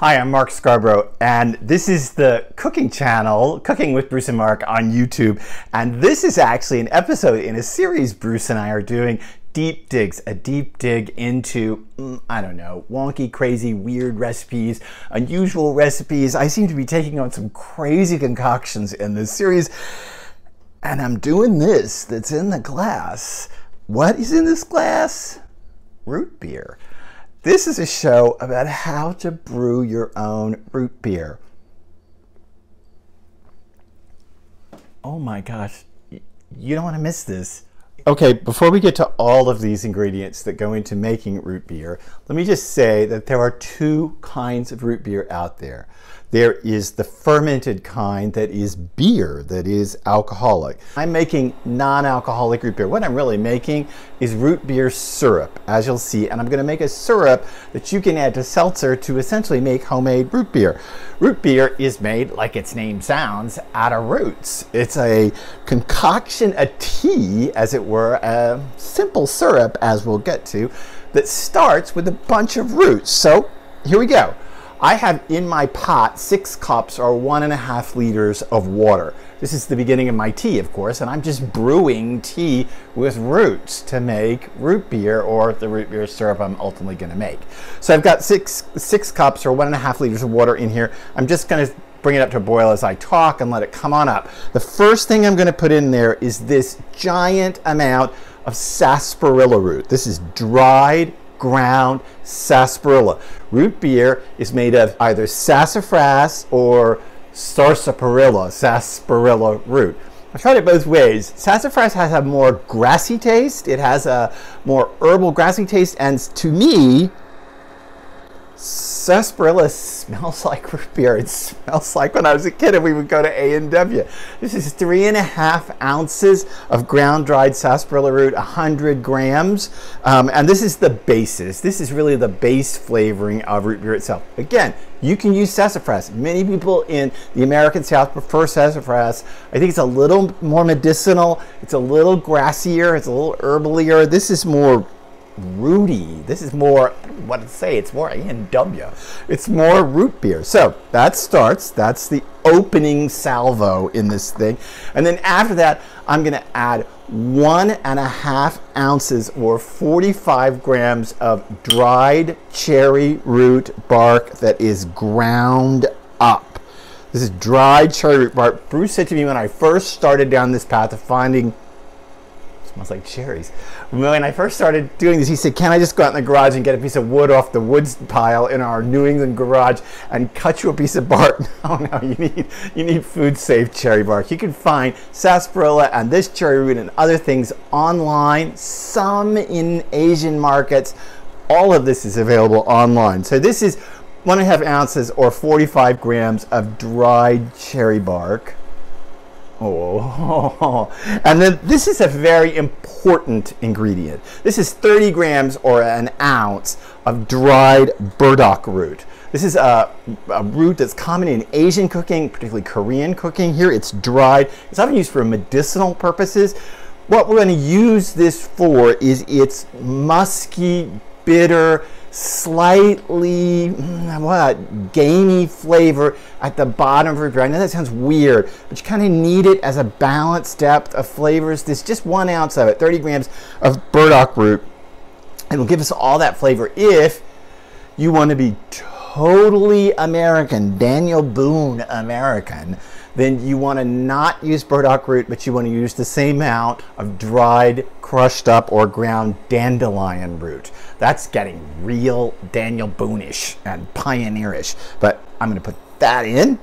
Hi, I'm Mark Scarbrough, and this is the cooking channel, Cooking with Bruce and Mark on YouTube. And this is actually an episode in a series Bruce and I are doing, Deep Digs, a deep dig into, I don't know, wonky, crazy, weird recipes, unusual recipes. I seem to be taking on some crazy concoctions in this series, and I'm doing this that's in the glass. What is in this glass? Root beer. This is a show about how to brew your own root beer. Oh my gosh, you don't want to miss this. Okay, before we get to all of these ingredients that go into making root beer, let me just say that there are two kinds of root beer out there. There is the fermented kind that is beer, that is alcoholic. I'm making non-alcoholic root beer. What I'm really making is root beer syrup, as you'll see, and I'm going to make a syrup that you can add to seltzer to essentially make homemade root beer. Root beer is made, like its name sounds, out of roots. It's a concoction, a tea, as it were, a simple syrup, as we'll get to, that starts with a bunch of roots. So here we go. I have in my pot 6 cups or 1.5 liters of water. This is the beginning of my tea, of course, and I'm just brewing tea with roots to make root beer, or the root beer syrup I'm ultimately going to make. So I've got six cups or 1.5 liters of water in here. I'm just going to bring it up to a boil as I talk and let it come on up. The first thing I'm going to put in there is this giant amount of sarsaparilla root. This is dried ground sarsaparilla. Root beer is made of either sassafras or sarsaparilla root. I've tried it both ways. Sassafras has a more grassy taste. It has a more herbal grassy taste, and to me, sarsaparilla smells like root beer. It smells like when I was a kid and we would go to A&W. This is 3.5 ounces of ground dried sarsaparilla root, 100 grams. And this is the basis. This is really the base flavoring of root beer itself. Again, you can use sassafras. Many people in the American South prefer sassafras. I think it's a little more medicinal. It's a little grassier. It's a little herbalier. This is more rooty. This is more, what to say, it's more A&W. It's more root beer. So that starts, that's the opening salvo in this thing. And then after that, I'm going to add 1.5 ounces or 45 grams of dried cherry root bark that is ground up. This is dried cherry root bark. Bruce said to me when I first started down this path of finding, smells like cherries. When I first started doing this, he said, can I just go out in the garage and get a piece of wood off the wood pile in our New England garage and cut you a piece of bark? No, you need food-safe cherry bark. You can find sarsaparilla and this cherry root and other things online, some in Asian markets. All of this is available online. So this is 1.5 ounces or 45 grams of dried cherry bark. Oh, and then this is a very important ingredient. This is 30 grams or an ounce of dried burdock root. This is a root that's common in Asian cooking, particularly Korean cooking. Here it's dried. It's often used for medicinal purposes. What we're going to use this for is its musky, bitter, slightly gamey flavor at the bottom of root beer. I know that sounds weird, but you kind of need it as a balanced depth of flavors. This just 1 ounce of it, 30 grams of burdock root. It will give us all that flavor. If you want to be totally American, Daniel Boone American, then you want to not use burdock root, but you want to use the same amount of dried, crushed up, or ground dandelion root. That's getting real Daniel Boone-ish and pioneerish, but I'm going to put that in.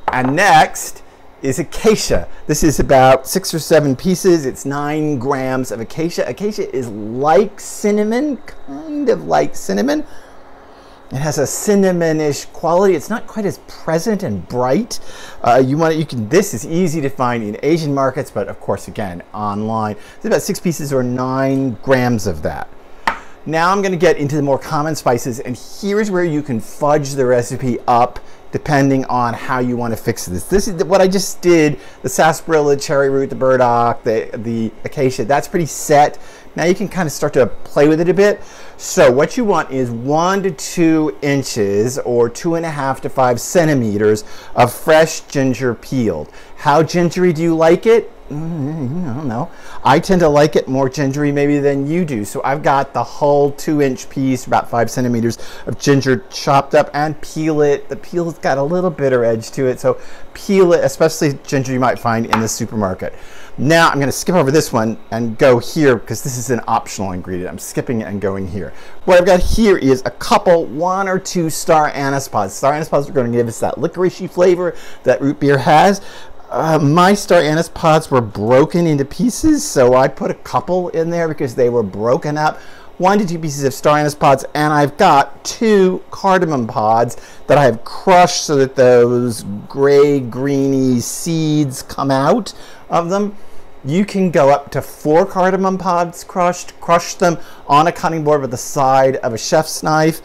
And next is acacia. This is about 6 or 7 pieces. It's 9 grams of acacia. Acacia is like cinnamon, kind of like cinnamon. It has a cinnamonish quality. It's not quite as present and bright. This is easy to find in Asian markets, but of course, again, online. It's about 6 pieces or 9 grams of that. Now I'm going to get into the more common spices, and here's where you can fudge the recipe up depending on how you want to fix this. This is what I just did. The sarsaparilla, cherry root, the burdock, the acacia, that's pretty set. Now you can kind of start to play with it a bit. So what you want is 1 to 2 inches or 2.5 to 5 centimeters of fresh ginger peeled. How gingery do you like it? I don't know. I tend to like it more gingery maybe than you do. So I've got the whole 2-inch piece, about 5 centimeters of ginger chopped up, and peel it. The peel's got a little bitter edge to it, so peel it, especially ginger you might find in the supermarket. Now I'm going to skip over this one and go here because this is an optional ingredient. I'm skipping it and going here. What I've got here is a couple, 1 or 2 star anise pods. Star anise pods are going to give us that licoricey flavor that root beer has. My star anise pods were broken into pieces, so I put a couple in there because they were broken up. 1 to 2 pieces of star anise pods, and I've got 2 cardamom pods that I have crushed so that those gray, greeny seeds come out of them. You can go up to 4 cardamom pods crushed, crush them on a cutting board with the side of a chef's knife.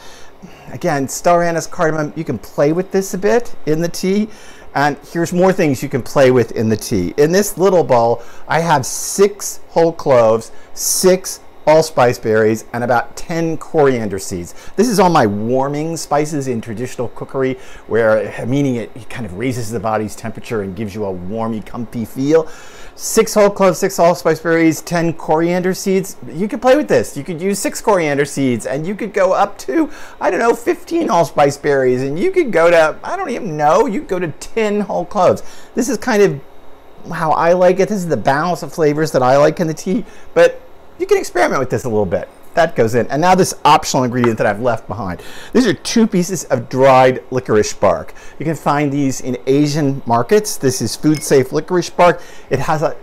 Again, star anise, cardamom, you can play with this a bit in the tea. And here's more things you can play with in the tea. In this little bowl, I have 6 whole cloves, 6 allspice berries, and about 10 coriander seeds. This is all my warming spices in traditional cookery, where meaning it kind of raises the body's temperature and gives you a warmy, comfy feel. 6 whole cloves, 6 allspice berries, 10 coriander seeds. You could play with this. You could use 6 coriander seeds, and you could go up to, I don't know, 15 allspice berries, and you could go to, I don't even know, you could go to 10 whole cloves. This is kind of how I like it. This is the balance of flavors that I like in the tea, but you can experiment with this a little bit. That goes in. And now this optional ingredient that I've left behind. These are 2 pieces of dried licorice bark. You can find these in Asian markets. This is food safe licorice bark. It has a,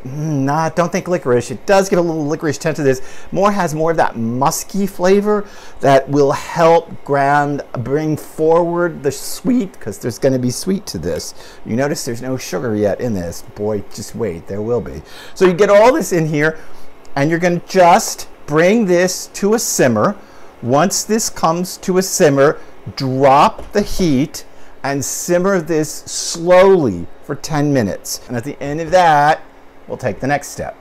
don't think licorice. It does give a little licorice tint to this. Has more of that musky flavor that will help bring forward the sweet, because there's going to be sweet to this. You notice there's no sugar yet in this. Boy, just wait, there will be. So you get all this in here, and you're going to just bring this to a simmer. Once this comes to a simmer, drop the heat and simmer this slowly for 10 minutes. And at the end of that, we'll take the next step.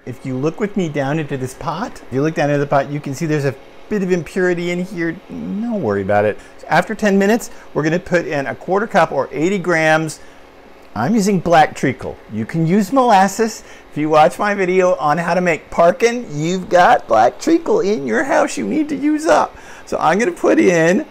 If you look with me down into this pot, if you look down into the pot, you can see there's a bit of impurity in here. Don't worry about it. So after 10 minutes, we're going to put in 1/4 cup or 80 grams. I'm using black treacle. You can use molasses. If you watch my video on how to make parkin, you've got black treacle in your house you need to use up. So I'm going to put in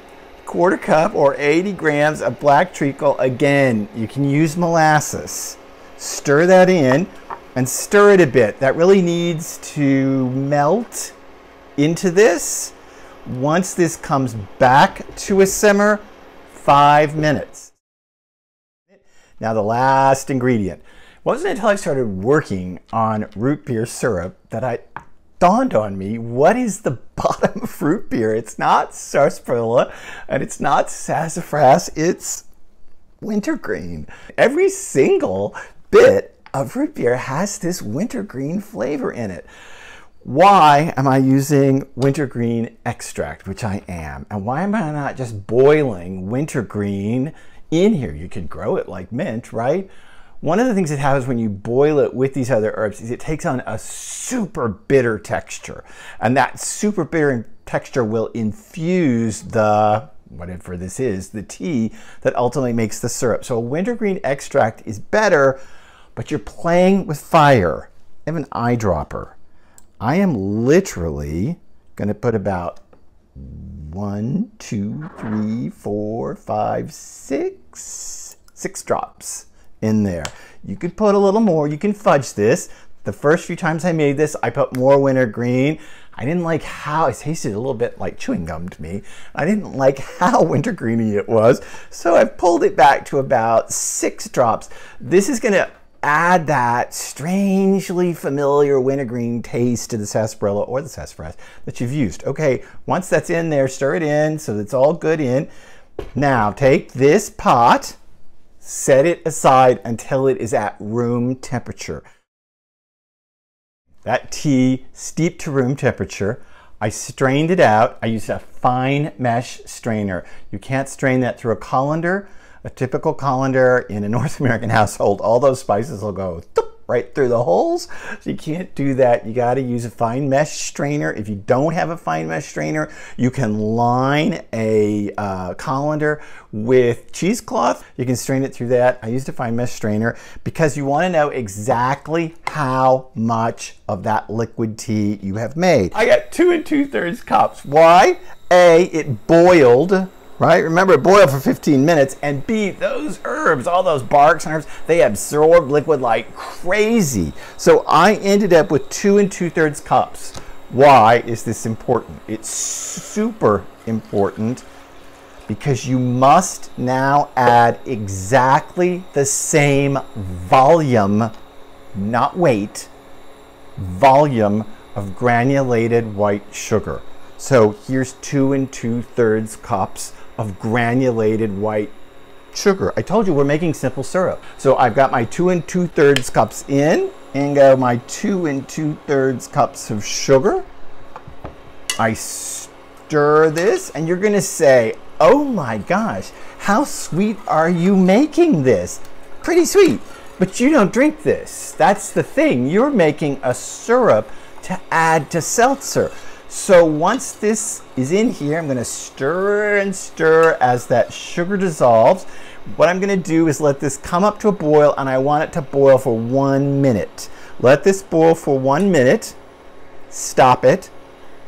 1/4 cup or 80 grams of black treacle. Again, you can use molasses. Stir that in and stir it a bit. That really needs to melt into this. Once this comes back to a simmer, 5 minutes. Now the last ingredient. It wasn't until I started working on root beer syrup that it dawned on me, what is the bottom of root beer? It's not sarsaparilla and it's not sassafras, it's wintergreen. Every single bit of root beer has this wintergreen flavor in it. Why am I using wintergreen extract, which I am? And why am I not just boiling wintergreen in here? You could grow it like mint, right? One of the things it happens when you boil it with these other herbs is it takes on a super bitter texture. And that super bitter texture will infuse the, whatever this is, the tea that ultimately makes the syrup. So a wintergreen extract is better, but you're playing with fire. I have an eyedropper. I am literally going to put about 1, 2, 3, 4, 5, 6 drops in there. You could put a little more. You can fudge this. The first few times I made this, I put more wintergreen. I didn't like how it tasted a little bit like chewing gum to me. I didn't like how wintergreeny it was, so I've pulled it back to about 6 drops. This is going to add that strangely familiar wintergreen taste to the sarsaparilla or the sassafras that you've used. Okay, once that's in there, stir it in so it's all good in. Now take this pot, set it aside until it is at room temperature. That tea steeped to room temperature. I strained it out. I used a fine mesh strainer. You can't strain that through a colander. A typical colander in a North American household, all those spices will go right through the holes. So you can't do that. You got to use a fine mesh strainer. If you don't have a fine mesh strainer, you can line a colander with cheesecloth. You can strain it through that. I used a fine mesh strainer because you want to know exactly how much of that liquid tea you have made. I got 2 2/3 cups. Why? A, it boiled. Right? Remember, it boiled for 15 minutes, and B, those herbs, all those barks and herbs, they absorb liquid like crazy. So I ended up with 2 2/3 cups. Why is this important? It's super important because you must now add exactly the same volume, not weight, volume of granulated white sugar. So here's 2 2/3 cups of granulated white sugar. I told you we're making simple syrup. So I've got my 2 2/3 cups in, and go my 2 2/3 cups of sugar. I stir this, and you're gonna say, oh my gosh, how sweet are you making this? Pretty sweet, but you don't drink this. That's the thing. You're making a syrup to add to seltzer. So once this is in here, I'm going to stir and stir as that sugar dissolves. What I'm going to do is let this come up to a boil, and I want it to boil for 1 minute. Let this boil for 1 minute, stop it,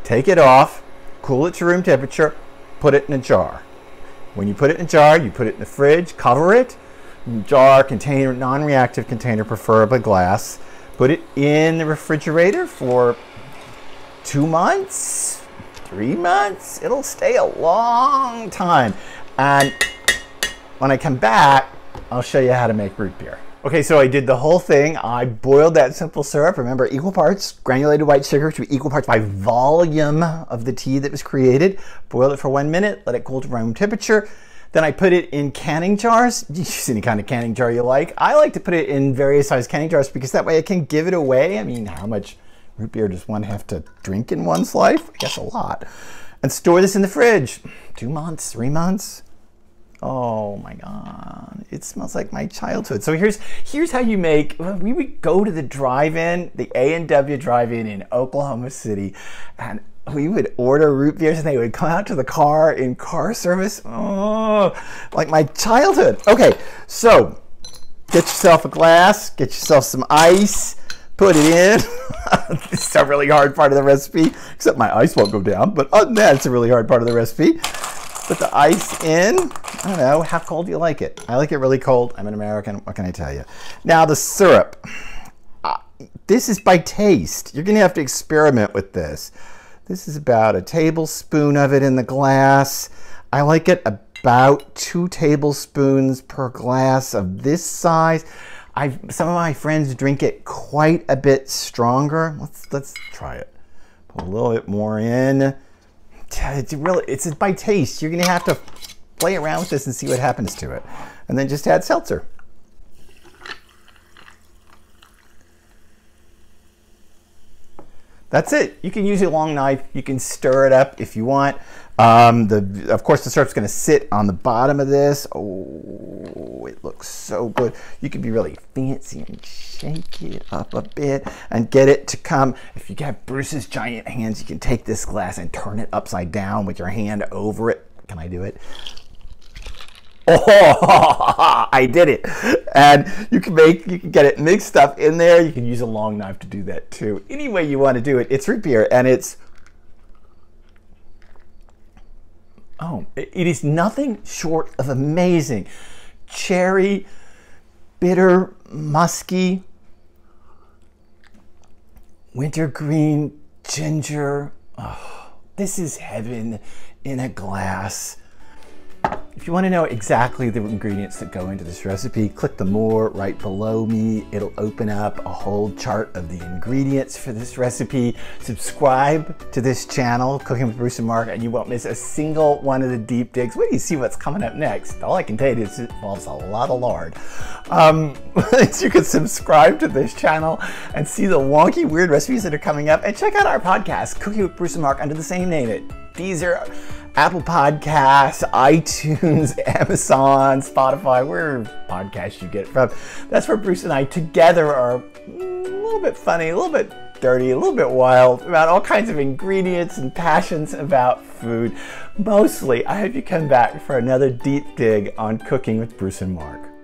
take it off, cool it to room temperature, put it in a jar. When you put it in a jar, you put it in the fridge, cover it, jar, container, non-reactive container, preferably glass. Put it in the refrigerator for 2 months, 3 months. It'll stay a long time. And when I come back, I'll show you how to make root beer. Okay, so I did the whole thing. I boiled that simple syrup. Remember, equal parts granulated white sugar to equal parts by volume of the tea that was created. Boiled it for 1 minute, let it cool to room temperature. Then I put it in canning jars. You use any kind of canning jar you like. I like to put it in various size canning jars because that way I can give it away. I mean, how much root beer does one have to drink in one's life? I guess a lot. And store this in the fridge. 2 months, 3 months. Oh my God, it smells like my childhood. So here's how you make. We would go to the drive-in, the A&W drive-in in Oklahoma City, and we would order root beers, and they would come out to the car in car service. Oh, like my childhood. Okay, so get yourself a glass, get yourself some ice, put it in. This is a really hard part of the recipe, except my ice won't go down, but other than that, it's a really hard part of the recipe. Put the ice in. I don't know, how cold do you like it? I like it really cold. I'm an American, what can I tell you? Now the syrup. This is by taste. You're gonna have to experiment with this. This is about a tablespoon of it in the glass. I like it about 2 tablespoons per glass of this size. Some of my friends drink it quite a bit stronger. Let's try it. Put a little bit more in. It's by taste. You're gonna have to play around with this and see what happens to it. And then just add seltzer. That's it. You can use a long knife. You can stir it up if you want. Of course, the syrup's going to sit on the bottom of this. Oh, it looks so good. You can be really fancy and shake it up a bit and get it to come. If you have Bruce's giant hands, you can take this glass and turn it upside down with your hand over it. Can I do it? Oh, I did it. And you can get it mixed up in there. You can use a long knife to do that too. Any way you want to do it. It's root beer, and it is nothing short of amazing. Cherry, bitter, musky, wintergreen, ginger. Oh, this is heaven in a glass. If you want to know exactly the ingredients that go into this recipe, click the more right below me. It'll open up a whole chart of the ingredients for this recipe. Subscribe to this channel, Cooking with Bruce and Mark, and you won't miss a single one of the deep digs. Wait till you see what's coming up next. All I can tell you is it involves a lot of lard. You can subscribe to this channel and see the wonky, weird recipes that are coming up, and check out our podcast, Cooking with Bruce and Mark, under the same name. Deezer, Apple Podcasts, iTunes, Amazon, Spotify, wherever podcasts you get it from. That's where Bruce and I together are a little bit funny, a little bit dirty, a little bit wild about all kinds of ingredients and passions about food. Mostly, I hope you come back for another deep dig on cooking with Bruce and Mark.